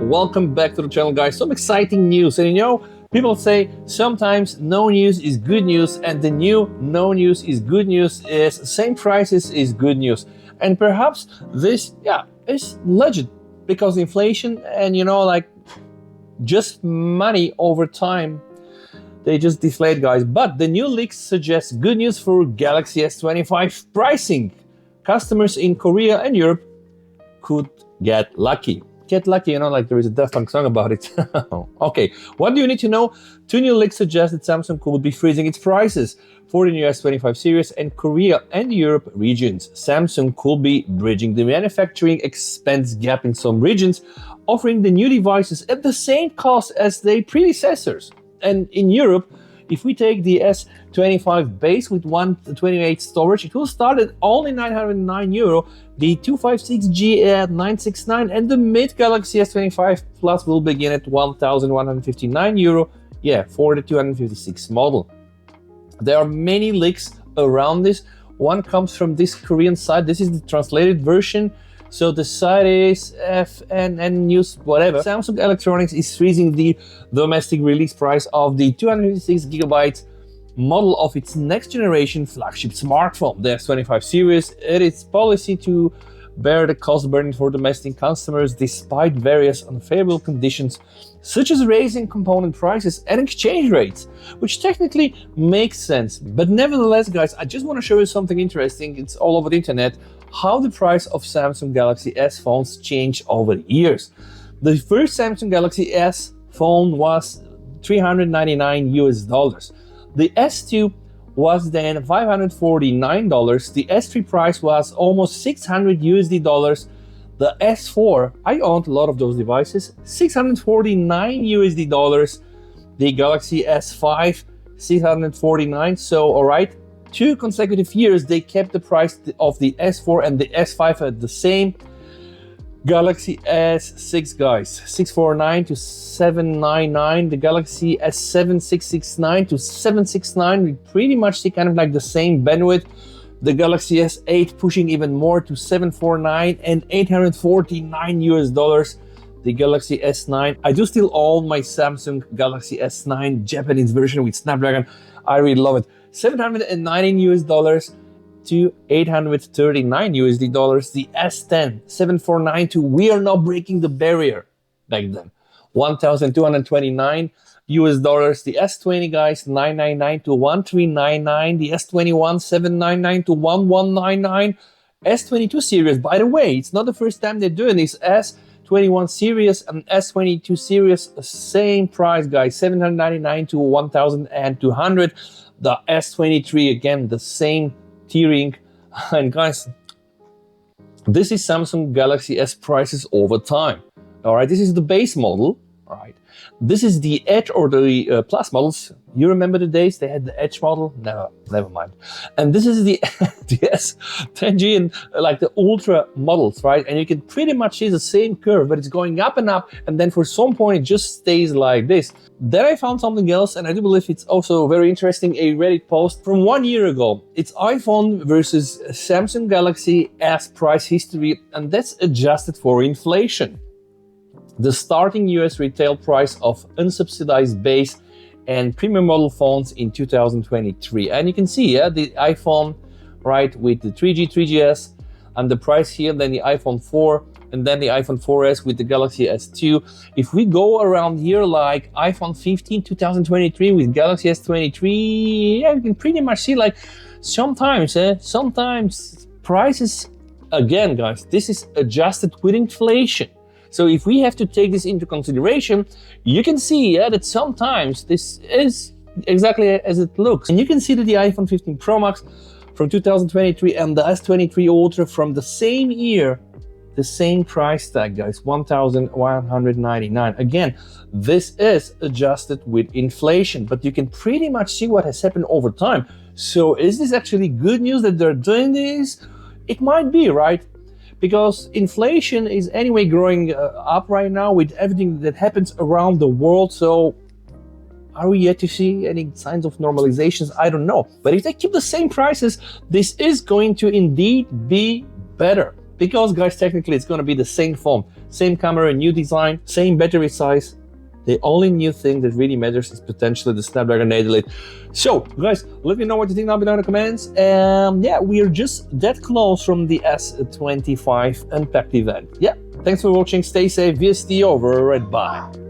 welcome back to the channel, guys. Some exciting news. And you know, people say sometimes no news is good news, and the new no news is good news is same prices is good news. And perhaps this is legit, because inflation and like just money over time, they just deflate, guys. But the new leaks suggest good news for Galaxy S25 pricing. Customers in Korea and Europe could get lucky. Like there is a Daft Punk song about it. Okay, what do you need to know? Two new leaks suggest that Samsung could be freezing its prices for the new S25 series in Korea and Europe regions. Samsung could be bridging the manufacturing expense gap in some regions, offering the new devices at the same cost as their predecessors. And in Europe, if we take the S25 base with 128 storage, it will start at only €909, the 256G at €969, and the mid Galaxy S25 Plus will begin at €1,159, for the 256 model. There are many leaks around this. One comes from this Korean site. This is the translated version. So the site is FNN News, whatever. Samsung Electronics is freezing the domestic release price of the 256GB model of its next generation flagship smartphone, the S25 series. It is policy to bear the cost burden for domestic customers despite various unfavorable conditions, such as raising component prices and exchange rates, which technically makes sense. But nevertheless, guys, I just want to show you something interesting. It's all over the internet, how the price of Samsung Galaxy S phones changed over the years. The first Samsung Galaxy S phone was $399. The S2 was then $549. The S3 price was almost $600. The S4, I owned a lot of those devices, $649. The Galaxy S5, $649. So, all right, 2 consecutive years they kept the price of the S4 and the S5 at the same. Galaxy S6, guys, $649 to $799. The Galaxy S7, $669 to $769. We pretty much see kind of like the same bandwidth. The Galaxy S8 pushing even more to $749 and $849. The Galaxy S9. I do still own my Samsung Galaxy S9 Japanese version with Snapdragon. I really love it. $719 to $839. The S10, $749 to, we are now breaking the barrier back then, $1,229. The S20, guys, $999 to $1,399. The S21, $799 to $1,199. S22 series, by the way, it's not the first time they're doing this. S21 series and S22 series, same price, guys, $799 to $1,200. The S23, again, the same tiering. And guys, this is Samsung Galaxy S prices over time. All right, this is the base model. All right, this is the Edge or the Plus models. You remember the days they had the Edge model? Never mind. And this is the S10G and like the Ultra models, right? And you can pretty much see the same curve, but it's going up and up, and then for some point it just stays like this. Then I found something else, and I do believe it's also very interesting, a Reddit post from 1 year ago. It's iPhone versus Samsung Galaxy S price history, and that's adjusted for inflation. The starting US retail price of unsubsidized base and premium model phones in 2023. And you can see, the iPhone, right, with the 3G, 3GS, and the price here, then the iPhone 4, and then the iPhone 4S with the Galaxy S2. If we go around here, like iPhone 15, 2023 with Galaxy S23, you can pretty much see like sometimes prices, again, guys, this is adjusted with inflation. So if we have to take this into consideration, you can see that sometimes this is exactly as it looks. And you can see that the iPhone 15 Pro Max from 2023 and the S23 Ultra from the same year, the same price tag, guys, $1,199. Again, this is adjusted with inflation, but you can pretty much see what has happened over time. So is this actually good news that they're doing this? It might be, right? Because inflation is anyway growing up right now with everything that happens around the world. So are we yet to see any signs of normalizations? I don't know. But if they keep the same prices, this is going to indeed be better. Because guys, technically it's going to be the same phone, same camera, new design, same battery size. The only new thing that really matters is potentially the Snapdragon 8 Elite. So guys, let me know what you think down below in the comments. And yeah, we are just that close from the S25 Unpacked event. Yeah, thanks for watching, stay safe, VST over, and bye.